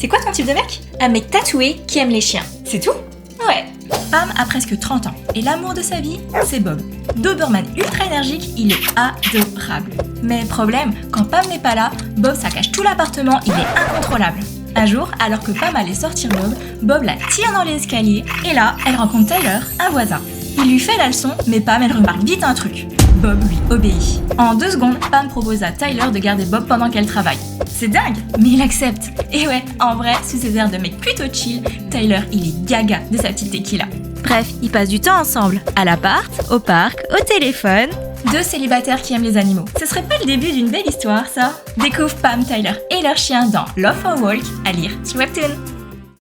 C'est quoi ton type de mec? Un mec tatoué qui aime les chiens. C'est tout? Ouais. Pam a presque 30 ans et l'amour de sa vie, c'est Bob. Doberman ultra énergique, il est adorable. Mais problème, quand Pam n'est pas là, Bob saccage tout l'appartement, il est incontrôlable. Un jour, alors que Pam allait sortir Bob la tire dans les escaliers et là, elle rencontre Tyler, un voisin. Il lui fait la leçon, mais Pam, elle remarque vite un truc. Bob lui obéit. En 2 secondes, Pam propose à Tyler de garder Bob pendant qu'elle travaille. C'est dingue, mais il accepte. Et ouais, en vrai, sous ses airs de mec plutôt chill, Tyler, il est gaga de sa petite tequila. Bref, ils passent du temps ensemble, à l'appart, au parc, au téléphone. 2 célibataires qui aiment les animaux. Ce serait pas le début d'une belle histoire, ça? Découvre Pam, Tyler et leur chien dans Love for Walk, à lire sur Webtoon.